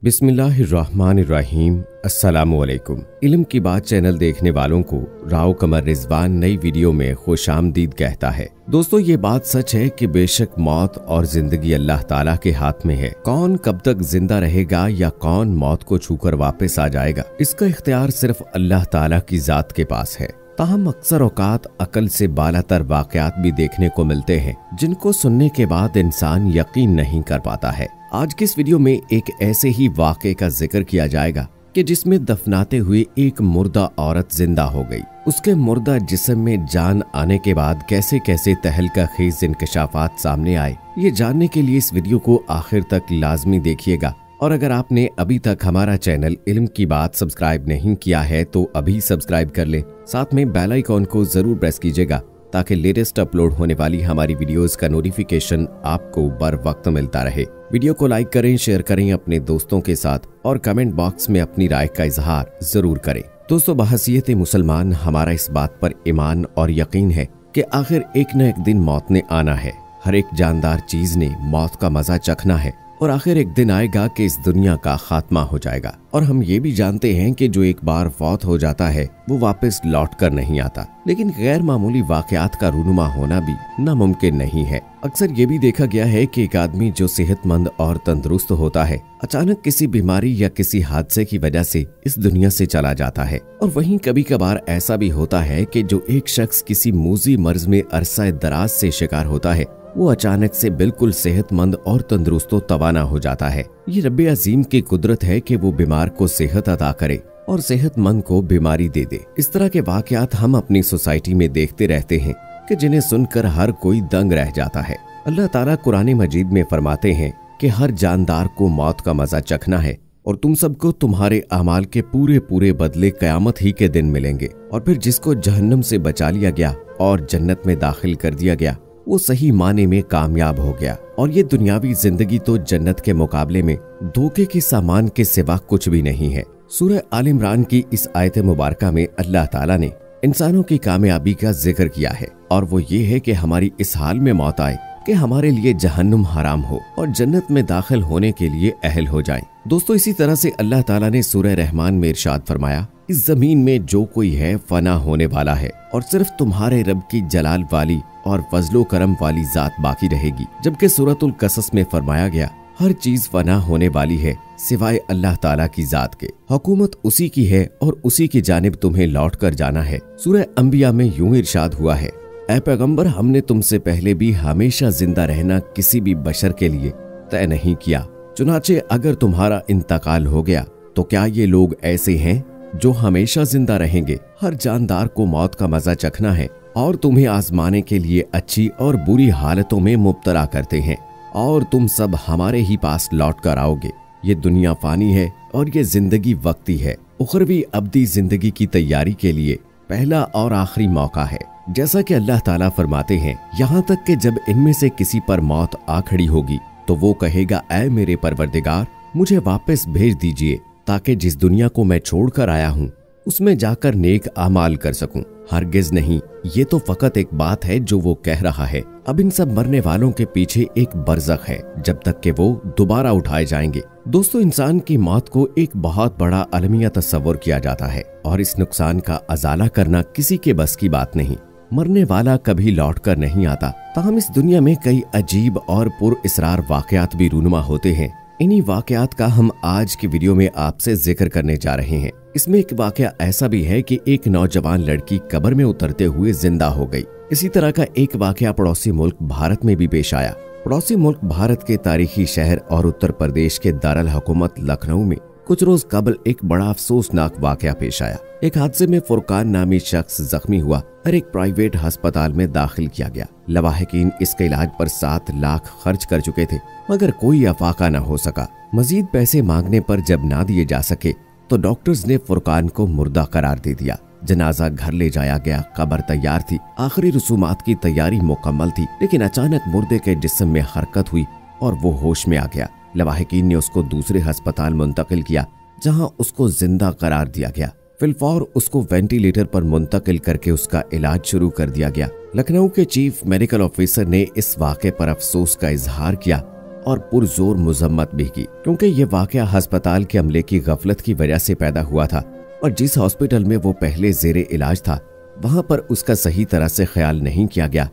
बिस्मिल्लाहिर्रहमानिर्रहीम। अस्सलामुअलैकुम। इल्म की बात चैनल देखने वालों को राव कमर रिजवान नई वीडियो में खुशामदीद कहता है। दोस्तों, ये बात सच है कि बेशक मौत और जिंदगी अल्लाह ताला के हाथ में है। कौन कब तक जिंदा रहेगा या कौन मौत को छूकर वापस आ जाएगा, इसका इख्तियार सिर्फ अल्लाह ताला की जात के पास है। ताहम अक्सर औकात अकल से बालातर वाकयात भी देखने को मिलते हैं जिनको सुनने के बाद इंसान यकीन नहीं कर पाता है। आज की इस वीडियो में एक ऐसे ही वाक़े का जिक्र किया जाएगा कि जिसमें दफनाते हुए एक मुर्दा औरत जिंदा हो गई। उसके मुर्दा जिस्म में जान आने के बाद कैसे कैसे तहलका खेज इंकशाफात सामने आए, ये जानने के लिए इस वीडियो को आखिर तक लाजमी देखिएगा। और अगर आपने अभी तक हमारा चैनल इल्म की बात सब्सक्राइब नहीं किया है तो अभी सब्सक्राइब कर ले, साथ में बेल आइकॉन को जरूर प्रेस कीजिएगा ताकि लेटेस्ट अपलोड होने वाली हमारी वीडियोस का नोटिफिकेशन आपको बर वक्त मिलता रहे। वीडियो को लाइक करें, शेयर करें अपने दोस्तों के साथ और कमेंट बॉक्स में अपनी राय का इजहार जरूर करें। दोस्तों, बहसीयत मुसलमान हमारा इस बात पर ईमान और यकीन है कि आखिर एक न एक दिन मौत ने आना है। हर एक जानदार चीज ने मौत का मजा चखना है और आखिर एक दिन आएगा कि इस दुनिया का खात्मा हो जाएगा। और हम ये भी जानते हैं कि जो एक बार फौत हो जाता है वो वापस लौट कर नहीं आता। लेकिन गैर मामूली वाकयात का रूनुमा होना भी नामुमकिन नहीं है। अक्सर ये भी देखा गया है कि एक आदमी जो सेहतमंद और तंदुरुस्त होता है अचानक किसी बीमारी या किसी हादसे की वजह से इस दुनिया से चला जाता है। और वहीं कभी कभार ऐसा भी होता है कि जो एक शख्स किसी मूजी मर्ज में अरसा दराज से शिकार होता है वो अचानक से बिल्कुल सेहतमंद और तंदुरुस्त तवाना हो जाता है। ये रब्बे अजीम की कुदरत है कि वो बीमार को सेहत अता करे और सेहतमंद को बीमारी दे दे। इस तरह के वाकयात हम अपनी सोसाइटी में देखते रहते हैं कि जिन्हें सुनकर हर कोई दंग रह जाता है। अल्लाह ताला कुरान मजीद में फरमाते हैं कि हर जानदार को मौत का मजा चखना है और तुम सबको तुम्हारे अमाल के पूरे पूरे बदले कयामत ही के दिन मिलेंगे। और फिर जिसको जहन्नम से बचा लिया गया और जन्नत में दाखिल कर दिया गया वो सही माने में कामयाब हो गया। और ये दुनियावी जिंदगी तो जन्नत के मुकाबले में धोखे के सामान के सिवा कुछ भी नहीं है। सूरह आल इमरान की इस आयत मुबारका में अल्लाह ताला ने इंसानों की कामयाबी का जिक्र किया है और वो ये है कि हमारी इस हाल में मौत आए कि हमारे लिए जहन्नुम हराम हो और जन्नत में दाखिल होने के लिए अहल हो जाए। दोस्तों, इसी तरह से अल्लाह ताला ने सूरह रहमान में इरशाद फरमाया, इस जमीन में जो कोई है फना होने वाला है और सिर्फ तुम्हारे रब की जलाल वाली और फजलो करम वाली जात बाकी रहेगी। जबकि सूरतुल कसस में फरमाया गया, हर चीज फना होने वाली है सिवाय अल्लाह ताला की जात के। हुकूमत उसी की है और उसी की जानिब तुम्हें लौट कर जाना है। सूरह अंबिया में यूं इरशाद हुआ है, ऐ पैगंबर, हमने तुमसे पहले भी हमेशा जिंदा रहना किसी भी बशर के लिए तय नहीं किया। चुनाचे अगर तुम्हारा इंतकाल हो गया तो क्या ये लोग ऐसे हैं जो हमेशा जिंदा रहेंगे? हर जानदार को मौत का मजा चखना है और तुम्हें आजमाने के लिए अच्छी और बुरी हालतों में मुब्तला करते हैं और तुम सब हमारे ही पास लौट कर आओगे। ये दुनिया फानी है और ये जिंदगी वक्ती है। उखरवी अब्दी जिंदगी की तैयारी के लिए पहला और आखिरी मौका है। जैसा कि अल्लाह ताला फरमाते हैं, यहाँ तक कि जब इनमें से किसी पर मौत आ खड़ी होगी तो वो कहेगा, ऐ मेरे परवरदिगार, मुझे वापस भेज दीजिए ताकि जिस दुनिया को मैं छोड़कर आया हूँ उसमें जाकर नेक आमाल कर सकूं। हरगिज नहीं, ये तो फकत एक बात है जो वो कह रहा है। अब इन सब मरने वालों के पीछे एक बरज़ख है जब तक कि वो दोबारा उठाए जाएंगे। दोस्तों, इंसान की मौत को एक बहुत बड़ा अलमिया तस्वुर किया जाता है और इस नुकसान का अजाला करना किसी के बस की बात नहीं। मरने वाला कभी लौट कर नहीं आता। ताहम इस दुनिया में कई अजीब और पुरअसरार वाकयात भी रूनुमा होते हैं। इन्हीं वाकयात का हम आज की वीडियो में आपसे जिक्र करने जा रहे हैं। इसमें एक वाकया ऐसा भी है कि एक नौजवान लड़की कब्र में उतरते हुए जिंदा हो गई। इसी तरह का एक वाकया पड़ोसी मुल्क भारत में भी पेश आया। पड़ोसी मुल्क भारत के तारीखी शहर और उत्तर प्रदेश के दारुल हुकूमत लखनऊ में कुछ रोज कबल एक बड़ा अफसोसनाक वाकया पेश आया। एक हादसे में फुरकान नामी शख्स जख्मी हुआ और एक प्राइवेट अस्पताल में दाखिल किया गया। लवाहिकीन इसके इलाज पर 7 लाख खर्च कर चुके थे मगर कोई अफाका न हो सका। मजीद पैसे मांगने पर जब ना दिए जा सके तो डॉक्टर्स ने फुरकान को मुर्दा करार दे दिया। जनाजा घर ले जाया गया, कब्र तैयार थी, आखिरी रसूमात की तैयारी मुकम्मल थी, लेकिन अचानक मुर्दे के जिस्म में हरकत हुई और वो होश में आ गया। लवाहिकीन ने उसको दूसरे अस्पताल मुंतकिल किया जहां उसको जिंदा करार दिया गया। फिलफौर उसको वेंटिलेटर पर मुंतकिल करके उसका इलाज शुरू कर दिया गया। लखनऊ के चीफ मेडिकल ऑफिसर ने इस वाक़े पर अफसोस का इजहार किया और पुरजोर मजम्मत भी की, क्योंकि ये वाकया अस्पताल के अमले की गफलत की वजह से पैदा हुआ था और जिस हॉस्पिटल में वो पहले जेरे इलाज था वहां पर उसका सही तरह से ख्याल नहीं किया गया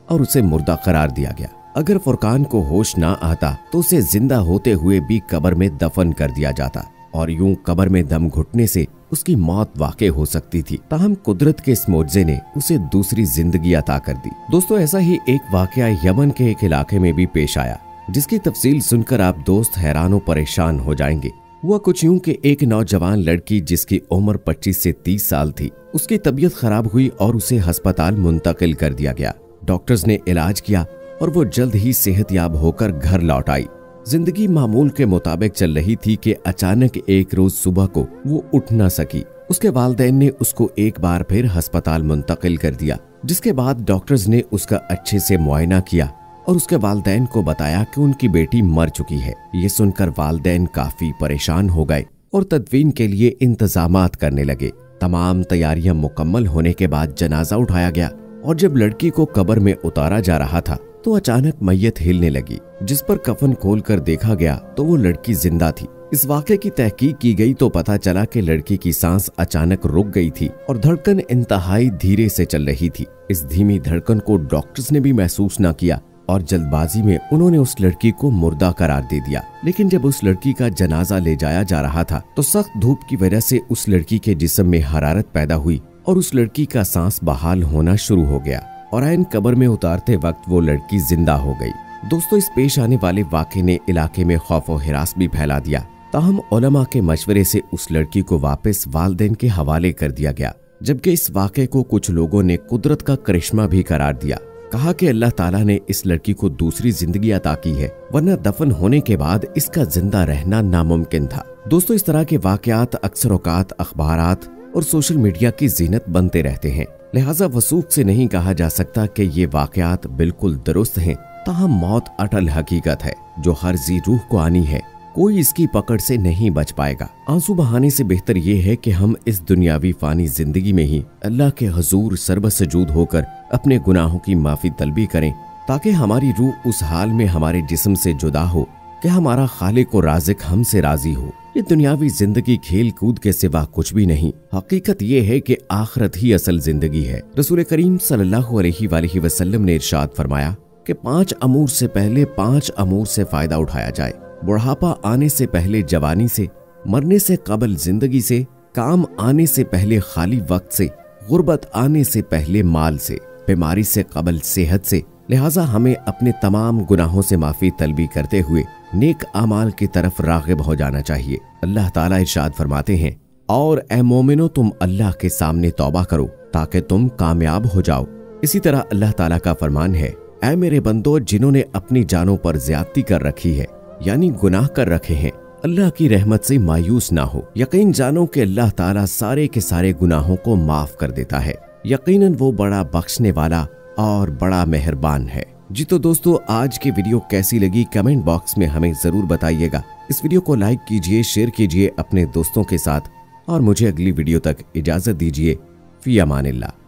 और उसे मुर्दा करार दिया गया। अगर फुरकान को होश ना आता तो उसे जिंदा होते हुए भी कब्र में दफन कर दिया जाता और यूं कब्र में दम घुटने से उसकी मौत वाक़ई हो सकती थी। ताहम कुदरत के इस मोज़े ने उसे दूसरी जिंदगी अता कर दी। दोस्तों, ऐसा ही एक वाकया यमन के एक इलाके में भी पेश आया, जिसकी तफसील सुनकर आप दोस्त हैरान परेशान हो जाएंगे। हुआ कुछ यूं कि एक नौजवान लड़की जिसकी उम्र 25 से 30 साल थी, उसकी तबीयत खराब हुई और उसे अस्पताल मुंतकिल कर दिया गया। डॉक्टर्स ने इलाज किया और वो जल्द ही सेहतयाब होकर घर लौट आई। जिंदगी मामूल के मुताबिक चल रही थी कि अचानक एक रोज सुबह को वो उठ न सकी। उसके वालिदैन ने उसको एक बार फिर अस्पताल मुंतकिल कर दिया, जिसके बाद डॉक्टर्स ने उसका अच्छे से मुआयना किया और उसके वालिदैन को बताया कि उनकी बेटी मर चुकी है। ये सुनकर वालिदैन काफी परेशान हो गए और तदफीन के लिए इंतजामात करने लगे। तमाम तैयारियां मुकम्मल होने के बाद जनाजा उठाया गया और जब लड़की को कब्र में उतारा जा रहा था तो अचानक मैयत हिलने लगी, जिस पर कफन खोलकर देखा गया तो वो लड़की जिंदा थी। इस वाक़े की तहकीक की गई तो पता चला कि लड़की की सांस अचानक रुक गई थी और धड़कन इंतहाई धीरे से चल रही थी। इस धीमी धड़कन को डॉक्टर्स ने भी महसूस न किया और जल्दबाजी में उन्होंने उस लड़की को मुर्दा करार दे दिया। लेकिन जब उस लड़की का जनाजा ले जाया जा रहा था तो सख्त धूप की वजह से उस लड़की के जिस्म में हरारत पैदा हुई और उस लड़की का सांस बहाल होना शुरू हो गया और ऐन कब्र में उतारते वक्त वो लड़की जिंदा हो गई। दोस्तों, इस पेश आने वाले वाक़े ने इलाके में खौफ और हिरास भी फैला दिया। ताहम उलमा के मशवरे से उस लड़की को वापस वालिदैन के हवाले कर दिया गया, जबकि इस वाक़े को कुछ लोगों ने कुदरत का करिश्मा भी करार दिया। कहा कि अल्लाह ताला ने इस लड़की को दूसरी जिंदगी अता की है, वरना दफन होने के बाद इसका जिंदा रहना नामुमकिन था। दोस्तों, इस तरह के वाकयात अक्सर औकात अखबारात और सोशल मीडिया की जीनत बनते रहते हैं, लिहाजा वसूख से नहीं कहा जा सकता कि ये वाकयात बिल्कुल दुरुस्त हैं। ताहम मौत अटल हकीकत है जो हर जी रूह को आनी है, कोई इसकी पकड़ से नहीं बच पाएगा। आंसू बहाने से बेहतर ये है कि हम इस दुनियावी फानी जिंदगी में ही अल्लाह के हुजूर सर्वसजूद होकर अपने गुनाहों की माफी तलबी करें, ताकि हमारी रूह उस हाल में हमारे जिस्म से जुदा हो कि हमारा खालिक और राज़िक हमसे राजी हो। ये दुनियावी जिंदगी खेल कूद के सिवा कुछ भी नहीं। हकीकत ये है कि आखिरत ही असल जिंदगी है। रसूल करीम सल्लल्लाहु अलैहि वसल्लम ने इरशाद फरमाया कि 5 अमूर से पहले 5 अमूर से फायदा उठाया जाए। बुढ़ापा आने से पहले जवानी से, मरने से कबल जिंदगी से, काम आने से पहले खाली वक्त से, गुर्बत आने से पहले माल से, बीमारी से कबल सेहत से। लिहाजा हमें अपने तमाम गुनाहों से माफी तलबी करते हुए नेक आमाल की तरफ राग़िब हो जाना चाहिए। अल्लाह ताला इरशाद फरमाते हैं, और ए मोमिनो तुम अल्लाह के सामने तौबा करो ताकि तुम कामयाब हो जाओ। इसी तरह अल्लाह ताला का फरमान है, ऐ मेरे बंदो जिन्होंने अपनी जानों पर ज्यादती कर रखी है, यानी गुनाह कर रखे हैं, अल्लाह की रहमत से मायूस ना हो। यकीन जानो कि अल्लाह ताला सारे के सारे गुनाहों को माफ कर देता है। यकीनन वो बड़ा बख्शने वाला और बड़ा मेहरबान है। जी तो दोस्तों, आज की वीडियो कैसी लगी कमेंट बॉक्स में हमें जरूर बताइएगा। इस वीडियो को लाइक कीजिए, शेयर कीजिए अपने दोस्तों के साथ और मुझे अगली वीडियो तक इजाजत दीजिए। फी अमानिल्लाह।